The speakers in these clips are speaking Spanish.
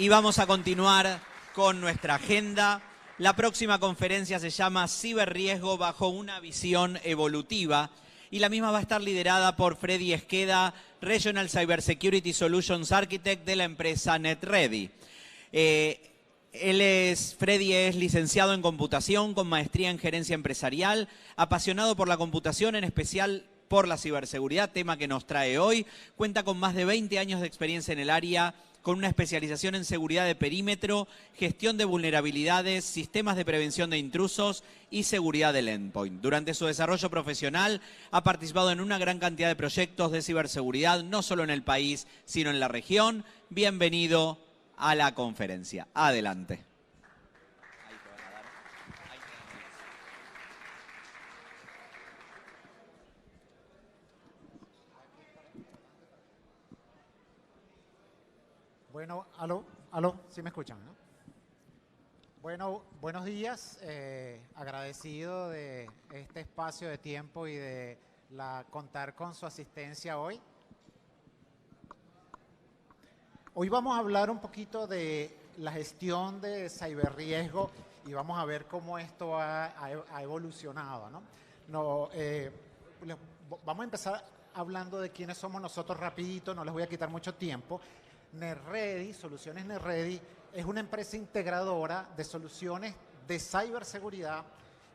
Y vamos a continuar con nuestra agenda. La próxima conferencia se llama Ciberriesgo bajo una visión evolutiva y la misma va a estar liderada por Freddy Esqueda, Regional Cybersecurity Solutions Architect de la empresa NetReady. Freddy es licenciado en computación con maestría en gerencia empresarial, apasionado por la computación, en especial por la ciberseguridad, tema que nos trae hoy. Cuenta con más de 20 años de experiencia en el área, con una especialización en seguridad de perímetro, gestión de vulnerabilidades, sistemas de prevención de intrusos y seguridad del endpoint. Durante su desarrollo profesional ha participado en una gran cantidad de proyectos de ciberseguridad, no solo en el país, sino en la región. Bienvenido a la conferencia. Adelante. Bueno, ¿sí me escuchan, no? Bueno, buenos días, agradecido de este espacio de tiempo y de contar con su asistencia hoy. Hoy vamos a hablar un poquito de la gestión de ciberriesgo y vamos a ver cómo esto ha evolucionado, ¿no? Vamos a empezar hablando de quiénes somos nosotros rapidito, no les voy a quitar mucho tiempo. NetReady, Soluciones NetReady, es una empresa integradora de soluciones de ciberseguridad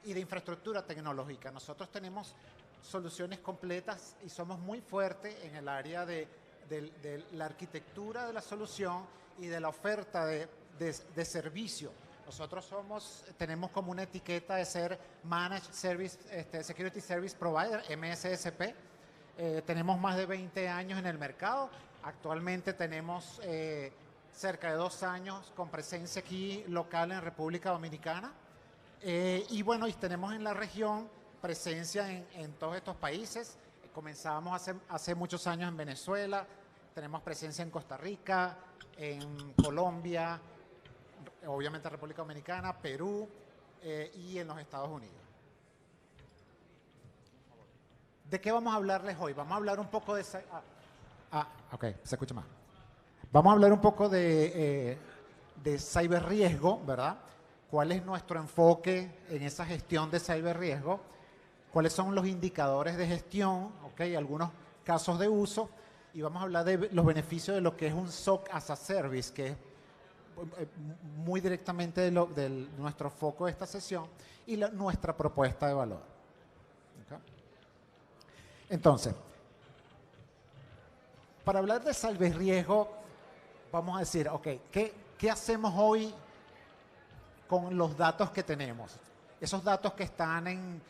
y de infraestructura tecnológica. Nosotros tenemos soluciones completas y somos muy fuertes en el área de la arquitectura de la solución y de la oferta de servicio. Nosotros tenemos como una etiqueta de ser Managed Service, Security Service Provider, MSSP. Tenemos más de 20 años en el mercado. Actualmente tenemos cerca de 2 años con presencia aquí local en República Dominicana. Y bueno, y tenemos en la región presencia en todos estos países. Comenzamos hace muchos años en Venezuela, tenemos presencia en Costa Rica, en Colombia, obviamente República Dominicana, Perú y en los Estados Unidos. ¿De qué vamos a hablarles hoy? Vamos a hablar un poco de... ok, se escucha más. Vamos a hablar un poco de ciberriesgo, ¿verdad? ¿Cuál es nuestro enfoque en esa gestión de ciberriesgo? ¿Cuáles son los indicadores de gestión? Ok, algunos casos de uso. Y vamos a hablar de los beneficios de lo que es un SOC as a Service, que es muy directamente de nuestro foco de esta sesión y nuestra propuesta de valor. Okay. Entonces, para hablar de ciberriesgo, vamos a decir, ok, ¿qué hacemos hoy con los datos que tenemos? Esos datos que están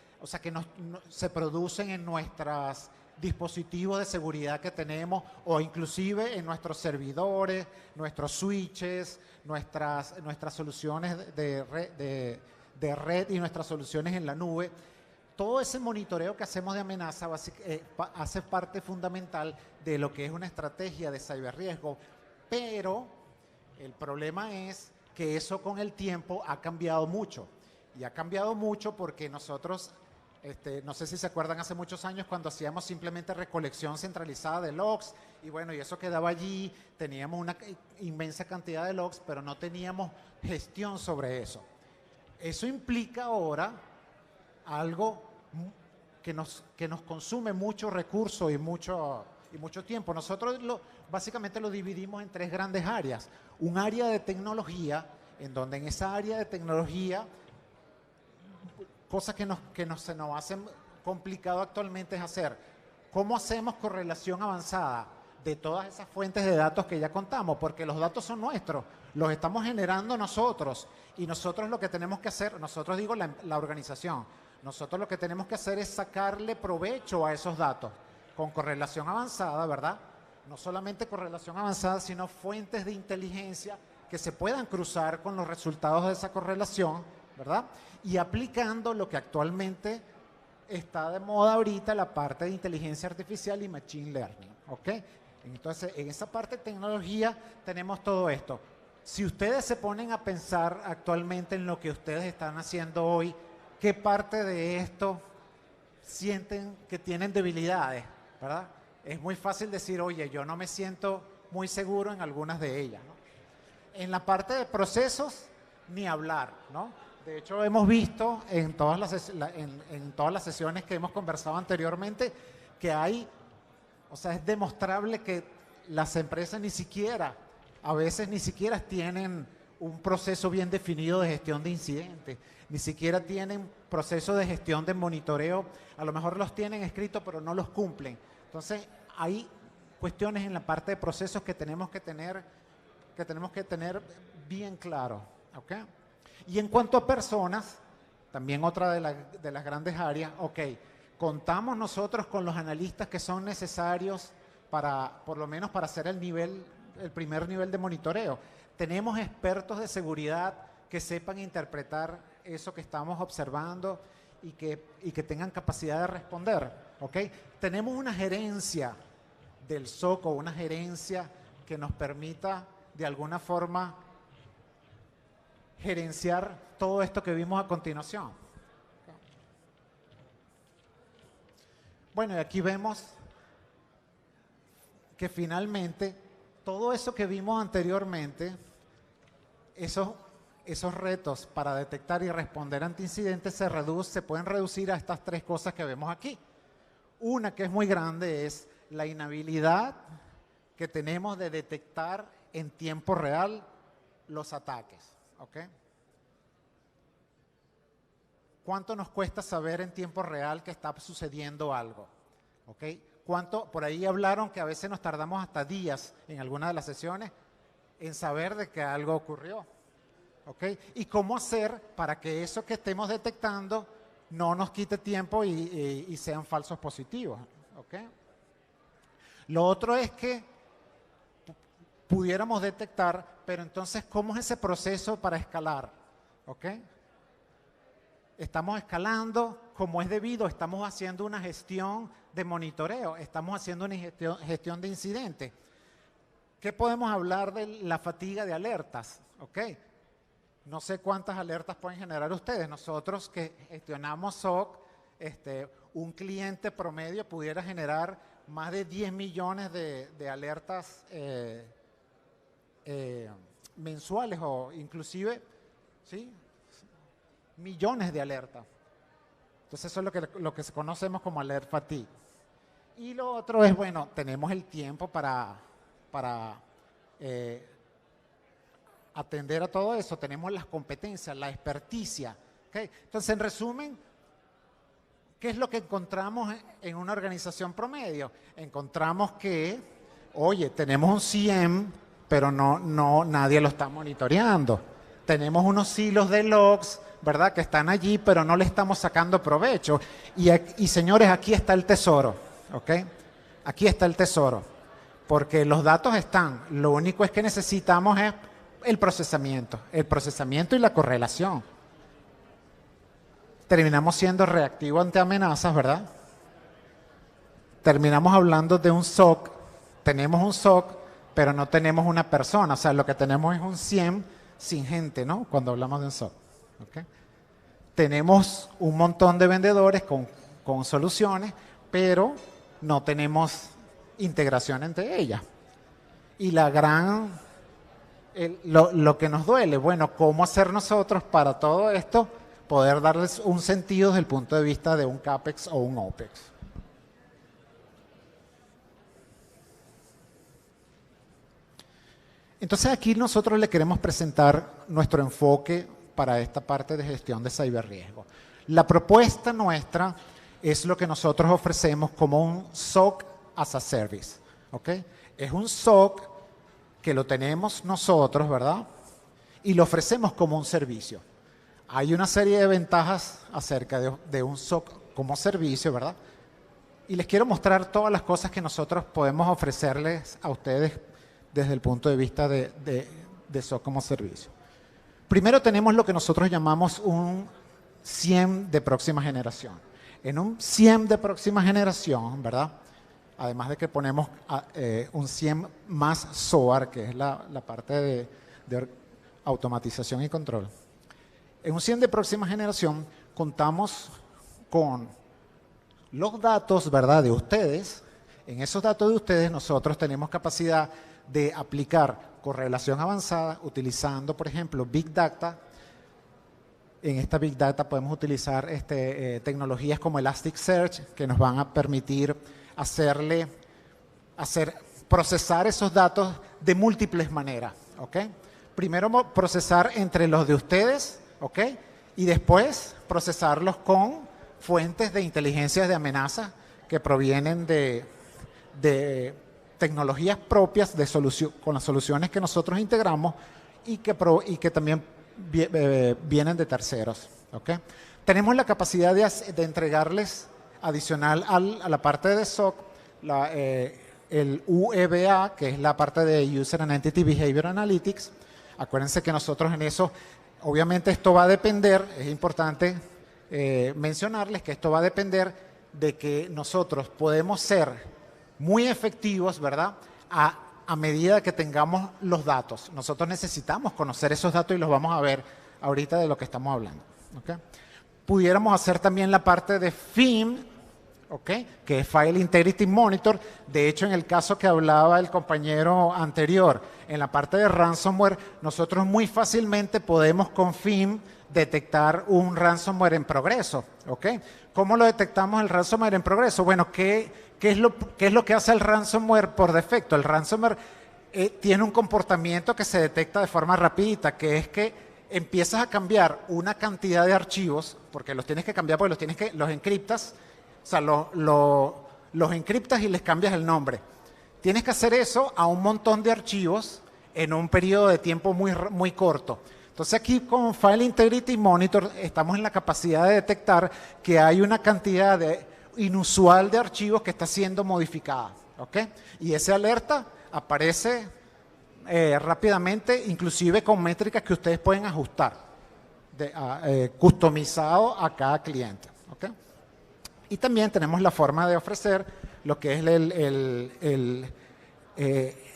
se producen en nuestros dispositivos de seguridad que tenemos o inclusive en nuestros servidores, nuestros switches, nuestras soluciones de red y nuestras soluciones en la nube. Todo ese monitoreo que hacemos de amenaza hace parte fundamental de lo que es una estrategia de ciberriesgo, pero el problema es que eso con el tiempo ha cambiado mucho. Y ha cambiado mucho porque nosotros, no sé si se acuerdan hace muchos años cuando hacíamos simplemente recolección centralizada de logs y bueno, y eso quedaba allí, teníamos una inmensa cantidad de logs, pero no teníamos gestión sobre eso. Eso implica ahora algo que nos consume mucho recurso y mucho tiempo. Nosotros básicamente lo dividimos en 3 grandes áreas. Un área de tecnología, en donde en esa área de tecnología, cosas que se nos hacen complicado actualmente es hacer. ¿Cómo hacemos correlación avanzada de todas esas fuentes de datos que ya contamos? Porque los datos son nuestros, los estamos generando nosotros. Y nosotros lo que tenemos que hacer, nosotros digo la organización, nosotros lo que tenemos que hacer es sacarle provecho a esos datos con correlación avanzada, ¿verdad? No solamente correlación avanzada, sino fuentes de inteligencia que se puedan cruzar con los resultados de esa correlación, ¿verdad? Y aplicando lo que actualmente está de moda ahorita, la parte de inteligencia artificial y machine learning, ¿ok? Entonces, en esa parte de tecnología tenemos todo esto. Si ustedes se ponen a pensar actualmente en lo que ustedes están haciendo hoy, ¿qué parte de esto sienten que tienen debilidades, ¿verdad? Es muy fácil decir, oye, yo no me siento muy seguro en algunas de ellas, ¿no? En la parte de procesos, ni hablar, ¿no? De hecho, hemos visto en todas las sesiones que hemos conversado anteriormente que hay, o sea, es demostrable que las empresas a veces ni siquiera tienen un proceso bien definido de gestión de incidentes, ni siquiera tienen procesos de gestión de monitoreo, a lo mejor los tienen escritos pero no los cumplen. Entonces, hay cuestiones en la parte de procesos que tenemos que tener bien claro, ¿ok? Y en cuanto a personas, también otra de las grandes áreas, ok, contamos nosotros con los analistas que son necesarios por lo menos para hacer el primer nivel de monitoreo. Tenemos expertos de seguridad que sepan interpretar eso que estamos observando y que tengan capacidad de responder, ¿ok? Tenemos una gerencia del SOC o una gerencia que nos permita de alguna forma gerenciar todo esto que vimos a continuación. Bueno, y aquí vemos que finalmente todo eso que vimos anteriormente, esos retos para detectar y responder ante incidentes se pueden reducir a estas tres cosas que vemos aquí. Una que es muy grande es la inhabilidad que tenemos de detectar en tiempo real los ataques. ¿Ok? ¿Cuánto nos cuesta saber en tiempo real que está sucediendo algo? ¿Ok? Por ahí hablaron que a veces nos tardamos hasta días en algunas de las sesiones en saber de que algo ocurrió. ¿Ok? ¿Y cómo hacer para que eso que estemos detectando no nos quite tiempo y sean falsos positivos? ¿Ok? Lo otro es que pudiéramos detectar, pero entonces, ¿cómo es ese proceso para escalar? ¿Ok? Estamos escalando como es debido, estamos haciendo una gestión de monitoreo, estamos haciendo una gestión de incidentes. ¿Qué podemos hablar de la fatiga de alertas? ¿Ok? No sé cuántas alertas pueden generar ustedes. Nosotros que gestionamos SOC, un cliente promedio pudiera generar más de 10 millones de alertas mensuales o inclusive, ¿sí?, millones de alertas. Entonces eso es lo que conocemos como alert fatigue. Y lo otro es, bueno, tenemos el tiempo para atender a todo eso, tenemos las competencias, la experticia. ¿Okay? Entonces, en resumen, ¿qué es lo que encontramos en una organización promedio? Encontramos que, oye, tenemos un CIEM, pero nadie lo está monitoreando. Tenemos unos silos de logs, ¿verdad?, que están allí, pero no le estamos sacando provecho. Y señores, aquí está el tesoro, ¿ok? Aquí está el tesoro, porque los datos están. Lo único es que necesitamos es el procesamiento y la correlación. Terminamos siendo reactivos ante amenazas, ¿verdad? Terminamos hablando de un SOC. Tenemos un SOC, pero no tenemos una persona. O sea, lo que tenemos es un CIEM sin gente, ¿no? Cuando hablamos de un SOC. ¿Okay? Tenemos un montón de vendedores con soluciones, pero no tenemos integración entre ellas. Y lo que nos duele, bueno, ¿cómo hacer nosotros para todo esto poder darles un sentido desde el punto de vista de un CAPEX o un OPEX? Entonces aquí nosotros le queremos presentar nuestro enfoque para esta parte de gestión de ciberriesgo. La propuesta nuestra es lo que nosotros ofrecemos como un SOC as a Service. ¿Ok? Es un SOC que lo tenemos nosotros, ¿verdad? Y lo ofrecemos como un servicio. Hay una serie de ventajas acerca de un SOC como servicio, ¿verdad? Y les quiero mostrar todas las cosas que nosotros podemos ofrecerles a ustedes desde el punto de vista de SOC como servicio. Primero tenemos lo que nosotros llamamos un CIEM de próxima generación. En un CIEM de próxima generación, ¿verdad?, además de que ponemos un CIEM más SOAR, que es la parte de automatización y control. En un CIEM de próxima generación contamos con los datos, ¿verdad?, de ustedes. En esos datos de ustedes nosotros tenemos capacidad de aplicar correlación avanzada utilizando, por ejemplo, Big Data. En esta Big Data podemos utilizar tecnologías como Elasticsearch que nos van a permitir procesar esos datos de múltiples maneras, ¿ok? Primero procesar entre los de ustedes, ¿ok? Y después procesarlos con fuentes de inteligencia de amenaza que provienen de tecnologías propias con las soluciones que nosotros integramos y que también vienen de terceros, ¿ok? Tenemos la capacidad de entregarles adicional a la parte de SOC, el UEBA, que es la parte de User and Entity Behavior Analytics. Acuérdense que nosotros en eso, obviamente esto va a depender, es importante mencionarles que esto va a depender de que nosotros podemos ser muy efectivos, ¿verdad?, a medida que tengamos los datos. Nosotros necesitamos conocer esos datos y los vamos a ver ahorita de lo que estamos hablando, ¿okay? Pudiéramos hacer también la parte de FIM, ¿okay?, que es File Integrity Monitor. De hecho, en el caso que hablaba el compañero anterior, en la parte de ransomware, nosotros muy fácilmente podemos con FIM detectar un ransomware en progreso, ¿ok? ¿Cómo lo detectamos el ransomware en progreso? Bueno, ¿qué es lo que hace el ransomware por defecto? El ransomware tiene un comportamiento que se detecta de forma rapidita, que es que empiezas a cambiar una cantidad de archivos, porque los tienes que cambiar porque los encriptas, o sea, los encriptas y les cambias el nombre. Tienes que hacer eso a un montón de archivos en un periodo de tiempo muy corto. Entonces aquí con File Integrity Monitor estamos en la capacidad de detectar que hay una cantidad inusual de archivos que está siendo modificada, ¿ok? Y esa alerta aparece rápidamente, inclusive con métricas que ustedes pueden ajustar, customizado a cada cliente, ¿ok? Y también tenemos la forma de ofrecer lo que es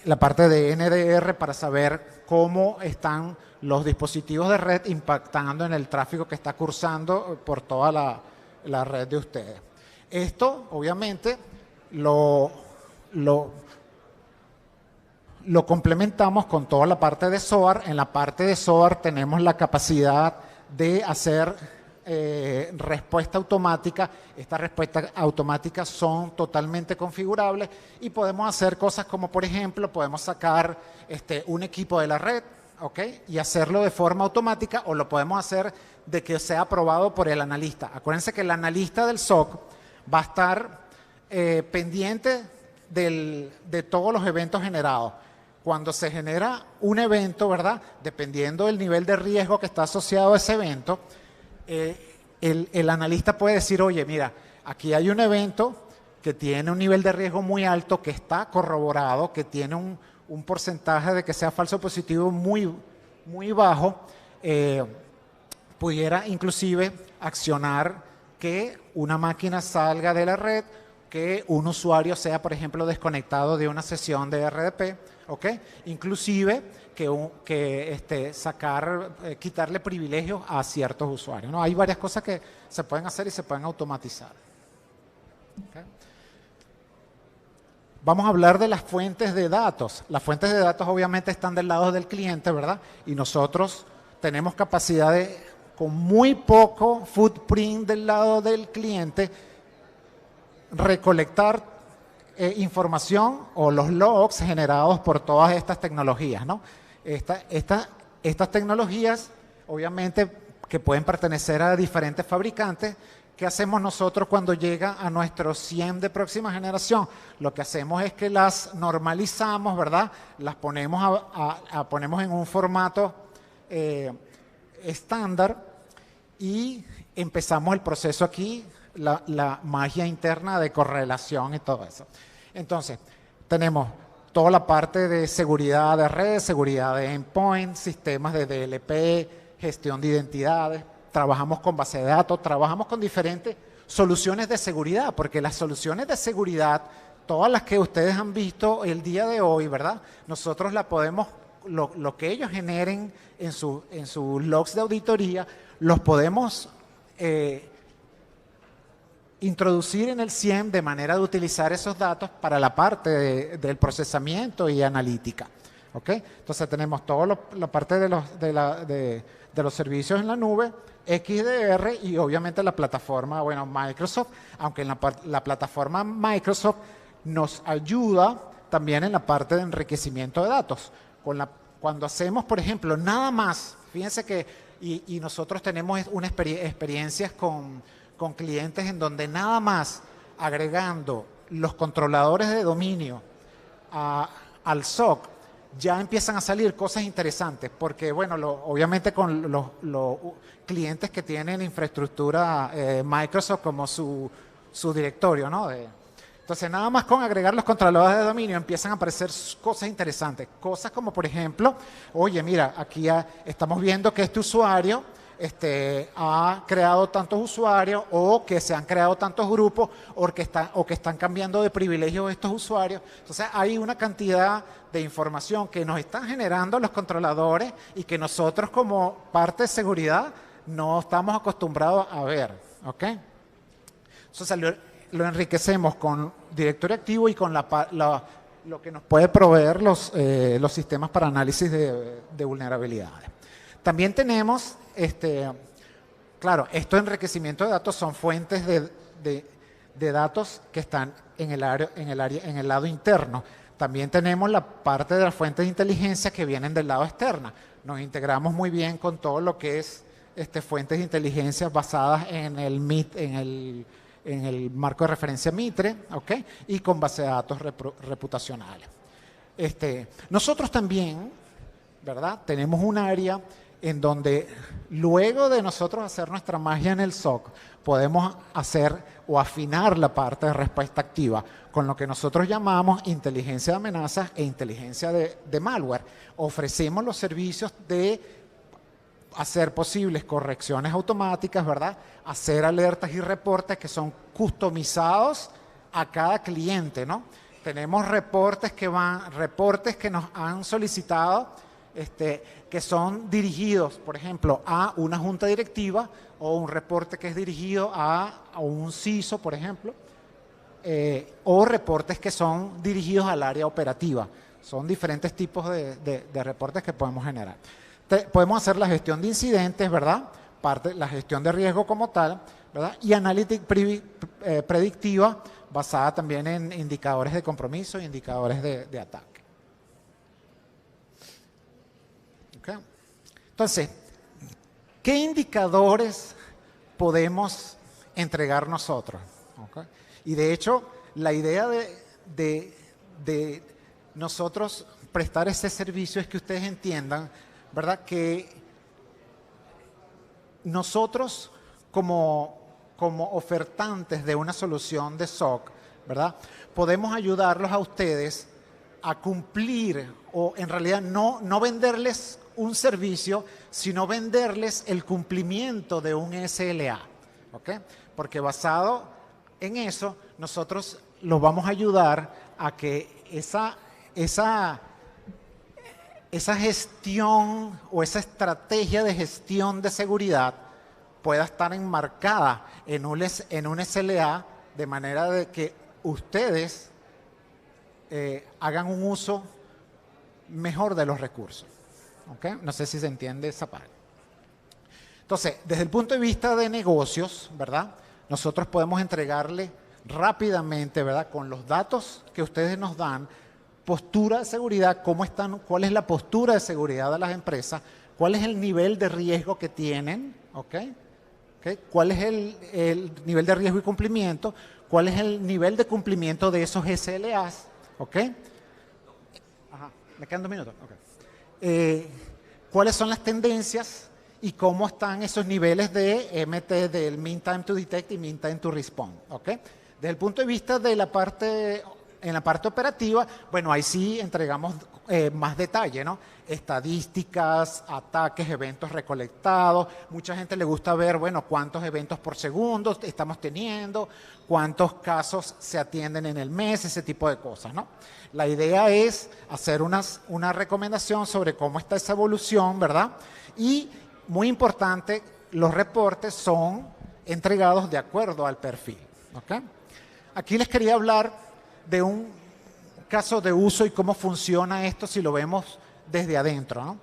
la parte de NDR para saber cómo están los dispositivos de red impactando en el tráfico que está cursando por toda la red de ustedes. Esto, obviamente, lo complementamos con toda la parte de SOAR. En la parte de SOAR tenemos la capacidad de hacer respuesta automática. Estas respuestas automáticas son totalmente configurables y podemos hacer cosas como, por ejemplo, podemos sacar un equipo de la red, ¿ok?, y hacerlo de forma automática, o lo podemos hacer de que sea aprobado por el analista. Acuérdense que el analista del SOC va a estar pendiente de todos los eventos generados. Cuando se genera un evento, ¿verdad?, dependiendo del nivel de riesgo que está asociado a ese evento, el analista puede decir, oye, mira, aquí hay un evento que tiene un nivel de riesgo muy alto, que está corroborado, que tiene un porcentaje de que sea falso positivo muy, muy bajo, pudiera inclusive accionar que una máquina salga de la red, que un usuario sea, por ejemplo, desconectado de una sesión de RDP, ¿ok? Inclusive quitarle privilegios a ciertos usuarios, ¿no? Hay varias cosas que se pueden hacer y se pueden automatizar. ¿Okay? Vamos a hablar de las fuentes de datos. Las fuentes de datos obviamente están del lado del cliente, ¿verdad? Y nosotros tenemos capacidad de, con muy poco footprint del lado del cliente, recolectar información o los logs generados por todas estas tecnologías, ¿no? Estas tecnologías, obviamente, que pueden pertenecer a diferentes fabricantes. ¿Qué hacemos nosotros cuando llega a nuestro SIEM de próxima generación? Lo que hacemos es que las normalizamos, ¿verdad? Las ponemos, ponemos en un formato estándar y empezamos el proceso aquí, la magia interna de correlación y todo eso. Entonces, tenemos toda la parte de seguridad de red, seguridad de endpoint, sistemas de DLP, gestión de identidades. Trabajamos con base de datos, trabajamos con diferentes soluciones de seguridad, porque las soluciones de seguridad, todas las que ustedes han visto el día de hoy, ¿verdad? Nosotros la podemos, lo que ellos generen en sus logs de auditoría, los podemos introducir en el SIEM de manera de utilizar esos datos para la parte del procesamiento y analítica. ¿ok? Entonces tenemos toda la parte de los servicios en la nube, XDR y obviamente la plataforma, bueno, Microsoft, aunque la plataforma Microsoft nos ayuda también en la parte de enriquecimiento de datos. Cuando hacemos, por ejemplo, nada más, fíjense que, y nosotros tenemos experiencias con clientes en donde nada más agregando los controladores de dominio al SOC, ya empiezan a salir cosas interesantes, porque bueno, obviamente con los clientes que tienen infraestructura Microsoft como su directorio, ¿no? Entonces, nada más con agregar los controladores de dominio empiezan a aparecer cosas interesantes. Cosas como, por ejemplo, oye, mira, aquí estamos viendo que este usuario ha creado tantos usuarios o que se han creado tantos grupos o que están cambiando de privilegios estos usuarios. Entonces, hay una cantidad de información que nos están generando los controladores y que nosotros como parte de seguridad no estamos acostumbrados a ver, ¿ok? Entonces, lo enriquecemos con directorio activo y con lo que nos puede proveer los sistemas para análisis de vulnerabilidades. También tenemos, claro, estos enriquecimientos de datos son fuentes de datos que están en el lado interno. También tenemos la parte de las fuentes de inteligencia que vienen del lado externo. Nos integramos muy bien con todo lo que es fuentes de inteligencia basadas en el marco de referencia Mitre, ¿ok? Y con base de datos reputacionales. Nosotros también, ¿verdad? Tenemos un área en donde luego de nosotros hacer nuestra magia en el SOC, podemos hacer o afinar la parte de respuesta activa con lo que nosotros llamamos inteligencia de amenazas e inteligencia de malware. Ofrecemos los servicios de hacer posibles correcciones automáticas, ¿verdad? Hacer alertas y reportes que son customizados a cada cliente, ¿no? Tenemos reportes que nos han solicitado, que son dirigidos, por ejemplo, a una junta directiva o un reporte que es dirigido a un CISO, por ejemplo, o reportes que son dirigidos al área operativa. Son diferentes tipos de reportes que podemos generar. Podemos hacer la gestión de incidentes, ¿verdad? La gestión de riesgo como tal, ¿verdad? Y analítica predictiva basada también en indicadores de compromiso y indicadores de ataque. ¿Okay? Entonces, ¿qué indicadores podemos entregar nosotros? ¿Okay? Y de hecho, la idea de nosotros prestar ese servicio es que ustedes entiendan, ¿verdad?, que nosotros como ofertantes de una solución de SOC, ¿verdad?, podemos ayudarlos a ustedes a cumplir, o en realidad no venderles un servicio, sino venderles el cumplimiento de un SLA, ¿ok? Porque basado en eso, nosotros los vamos a ayudar a que esa gestión o esa estrategia de gestión de seguridad pueda estar enmarcada en un SLA, de manera de que ustedes hagan un uso mejor de los recursos. ¿Okay? No sé si se entiende esa parte. Entonces, desde el punto de vista de negocios, ¿verdad?, nosotros podemos entregarle rápidamente, ¿verdad?, con los datos que ustedes nos dan, postura de seguridad, cuál es la postura de seguridad de las empresas, cuál es el nivel de riesgo que tienen, ¿okay? Cuál es el nivel de riesgo y cumplimiento, cuál es el nivel de cumplimiento de esos SLAs, ¿ok? Ajá, me quedan 2 minutos. Okay. ¿Cuáles son las tendencias y cómo están esos niveles de MT, del Mean Time to Detect y Mean Time to Respond, ¿ok? Desde el punto de vista de en la parte operativa, bueno, ahí sí entregamos más detalle, ¿no? Estadísticas, ataques, eventos recolectados. Mucha gente le gusta ver, bueno, cuántos eventos por segundo estamos teniendo, cuántos casos se atienden en el mes, ese tipo de cosas, ¿no? La idea es hacer una recomendación sobre cómo está esa evolución, ¿verdad? Y, muy importante, los reportes son entregados de acuerdo al perfil, ¿ok? Aquí les quería hablar de un caso de uso y cómo funciona esto si lo vemos desde adentro, ¿no?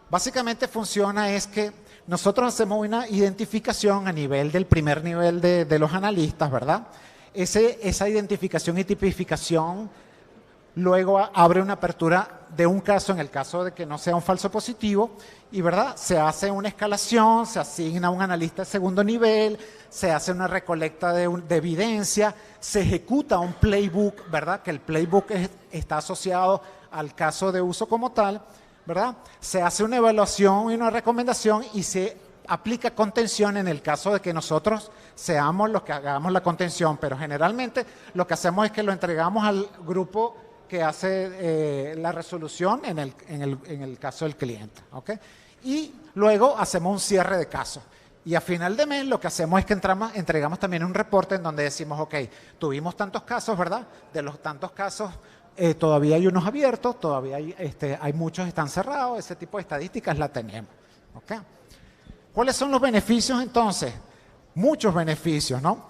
Básicamente funciona es que nosotros hacemos una identificación a nivel del primer nivel de los analistas, ¿verdad? Esa identificación y tipificación luego abre una apertura de un caso en el caso de que no sea un falso positivo y, ¿verdad? Se hace una escalación, se asigna un analista de segundo nivel, se hace una recolecta de evidencia, se ejecuta un playbook, ¿verdad? Que el playbook está asociado al caso de uso como tal, ¿verdad? Se hace una evaluación y una recomendación y se aplica contención en el caso de que nosotros seamos los que hagamos la contención, pero generalmente lo que hacemos es que lo entregamos al grupo que hace la resolución en el caso del cliente, ¿ok? Y luego hacemos un cierre de caso. Y a final de mes lo que hacemos es que entregamos también un reporte en donde decimos, ok, tuvimos tantos casos, ¿verdad? De los tantos casos todavía hay unos abiertos, todavía hay muchos que están cerrados, ese tipo de estadísticas la tenemos, ¿ok? ¿Cuáles son los beneficios entonces? Muchos beneficios, ¿no?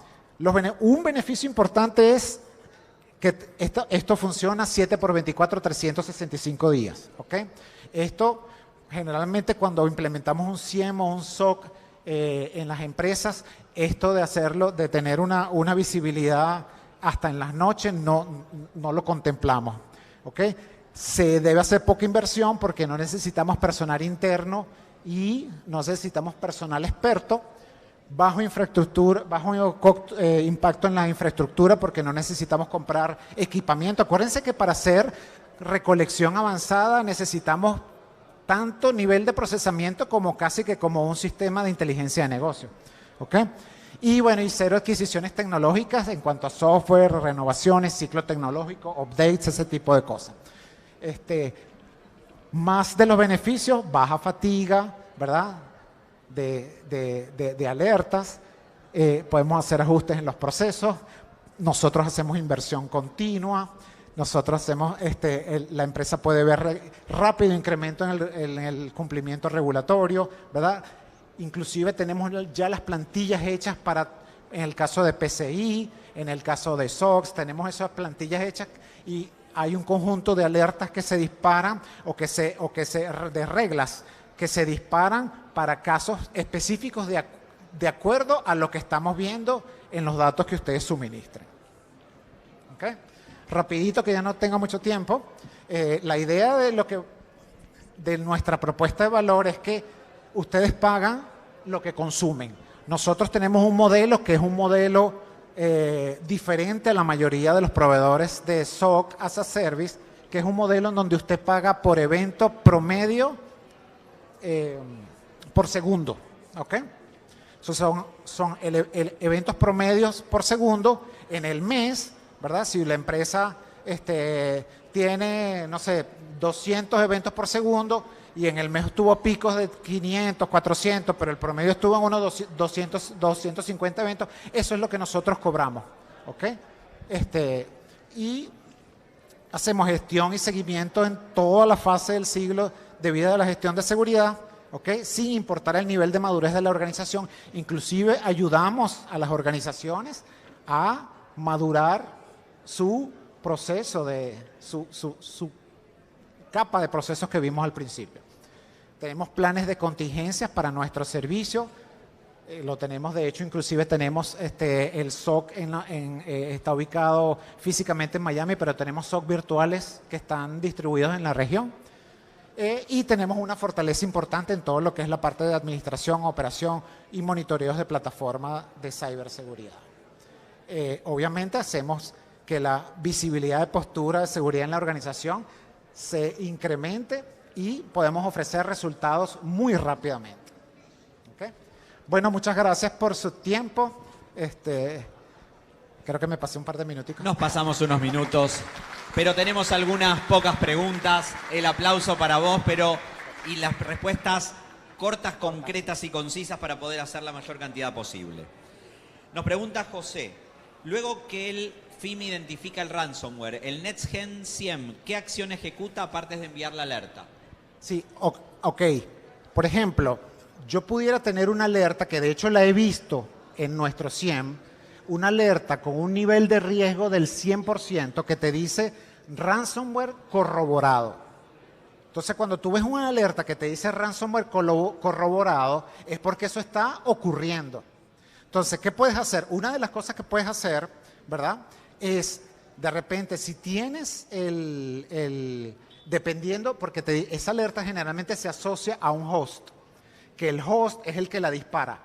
Un beneficio importante es que esto funciona 7x24, 365 días, ¿ok? Esto generalmente cuando implementamos un CIEM o un SOC en las empresas, esto de hacerlo, de tener una visibilidad hasta en las noches, no lo contemplamos, ¿ok? Se debe hacer poca inversión porque no necesitamos personal interno y no necesitamos personal experto, bajo infraestructura, impacto en la infraestructura porque no necesitamos comprar equipamiento. Acuérdense que para hacer recolección avanzada necesitamos tanto nivel de procesamiento como casi que como un sistema de inteligencia de negocio, ¿ok? Y bueno, y cero adquisiciones tecnológicas en cuanto a software, renovaciones, ciclo tecnológico, updates, ese tipo de cosas. Más de los beneficios, baja fatiga, ¿verdad? De alertas, podemos hacer ajustes en los procesos, nosotros hacemos inversión continua, nosotros hacemos, la empresa puede ver rápido incremento en el cumplimiento regulatorio, ¿verdad? Inclusive tenemos ya las plantillas hechas en el caso de PCI, en el caso de SOX, tenemos esas plantillas hechas y hay un conjunto de alertas que se disparan de reglas que se disparan para casos específicos de acuerdo a lo que estamos viendo en los datos que ustedes suministren. ¿Okay? Rapidito, que ya no tengo mucho tiempo. La idea de nuestra propuesta de valor es que ustedes pagan lo que consumen. Nosotros tenemos un modelo que es un modelo diferente a la mayoría de los proveedores de SOC as a Service, que es un modelo en donde usted paga por evento promedio por segundo, ¿ok? Son eventos promedios por segundo en el mes, ¿verdad? Si la empresa tiene, no sé, 200 eventos por segundo y en el mes tuvo picos de 500, 400, pero el promedio estuvo en unos 250 eventos, eso es lo que nosotros cobramos, ¿ok? Y hacemos gestión y seguimiento en toda la fase del ciclo de vida de la gestión de seguridad, ¿ok? Sin importar el nivel de madurez de la organización. Inclusive ayudamos a las organizaciones a madurar su proceso, su capa de procesos que vimos al principio. Tenemos planes de contingencias para nuestro servicio. Lo tenemos, de hecho, inclusive tenemos el SOC está ubicado físicamente en Miami, pero tenemos SOC virtuales que están distribuidos en la región. Y tenemos una fortaleza importante en todo lo que es la parte de administración, operación y monitoreos de plataforma de ciberseguridad. Obviamente hacemos que la visibilidad de postura de seguridad en la organización se incremente y podemos ofrecer resultados muy rápidamente. ¿Okay? Bueno, muchas gracias por su tiempo. Creo que me pasé un par de minuticos. Nos pasamos unos minutos, pero tenemos algunas pocas preguntas. El aplauso para vos, y las respuestas cortas, concretas y concisas para poder hacer la mayor cantidad posible. Nos pregunta José, luego que el FIM identifica el ransomware, el NextGen SIEM, ¿qué acción ejecuta aparte de enviar la alerta? Sí, ok. Por ejemplo, yo pudiera tener una alerta, que de hecho la he visto en nuestro SIEM, una alerta con un nivel de riesgo del 100% que te dice ransomware corroborado. Entonces, cuando tú ves una alerta que te dice ransomware corroborado, es porque eso está ocurriendo. Entonces, ¿qué puedes hacer? Una de las cosas que puedes hacer, ¿verdad?, es, de repente, si tienes dependiendo, porque esa alerta generalmente se asocia a un host, que el host es el que la dispara,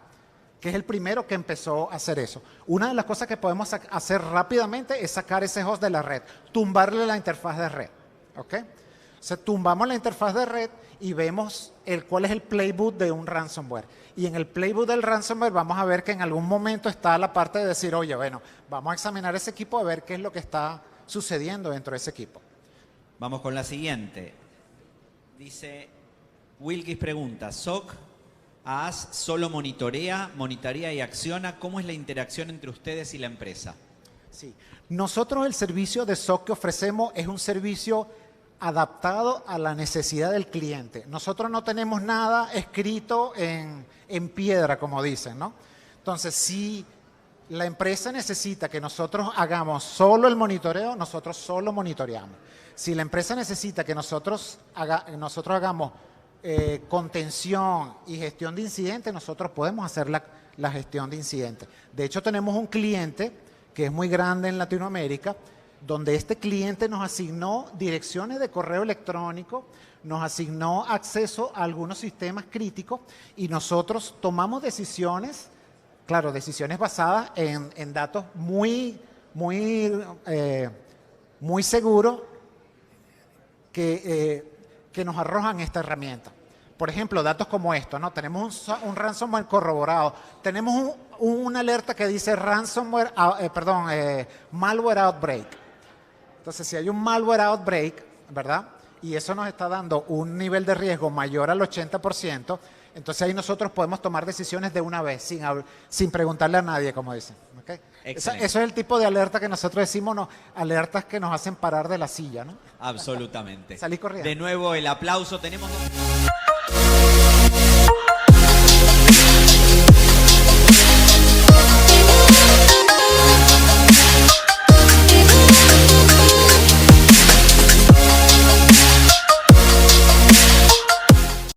que es el primero que empezó a hacer eso. Una de las cosas que podemos hacer rápidamente es sacar ese host de la red, tumbarle la interfaz de red, ¿ok? O sea, tumbamos la interfaz de red y vemos cuál es el playbook de un ransomware. Y en el playbook del ransomware vamos a ver que en algún momento está la parte de decir, oye, bueno, vamos a examinar ese equipo a ver qué es lo que está sucediendo dentro de ese equipo. Vamos con la siguiente. Dice, Wilkis pregunta, SOC AAS solo monitorea y acciona. ¿Cómo es la interacción entre ustedes y la empresa? Sí. Nosotros el servicio de SOC que ofrecemos es un servicio adaptado a la necesidad del cliente. Nosotros no tenemos nada escrito en piedra, como dicen, ¿no? Entonces, si la empresa necesita que nosotros hagamos solo el monitoreo, nosotros solo monitoreamos. Si la empresa necesita que nosotros hagamos contención y gestión de incidentes, nosotros podemos hacer la gestión de incidentes. De hecho, tenemos un cliente que es muy grande en Latinoamérica, donde este cliente nos asignó direcciones de correo electrónico, nos asignó acceso a algunos sistemas críticos y nosotros tomamos decisiones, claro, decisiones basadas en datos muy seguros que nos arrojan esta herramienta. Por ejemplo, datos como esto, ¿no? Tenemos un ransomware corroborado, tenemos una alerta que dice malware outbreak. Entonces, si hay un malware outbreak, ¿verdad?, y eso nos está dando un nivel de riesgo mayor al 80%, entonces ahí nosotros podemos tomar decisiones de una vez, sin preguntarle a nadie, como dicen. ¿Okay? Eso es el tipo de alerta que nosotros decimos, no, alertas que nos hacen parar de la silla, ¿no? Absolutamente. Salí corriendo. De nuevo el aplauso. Tenemos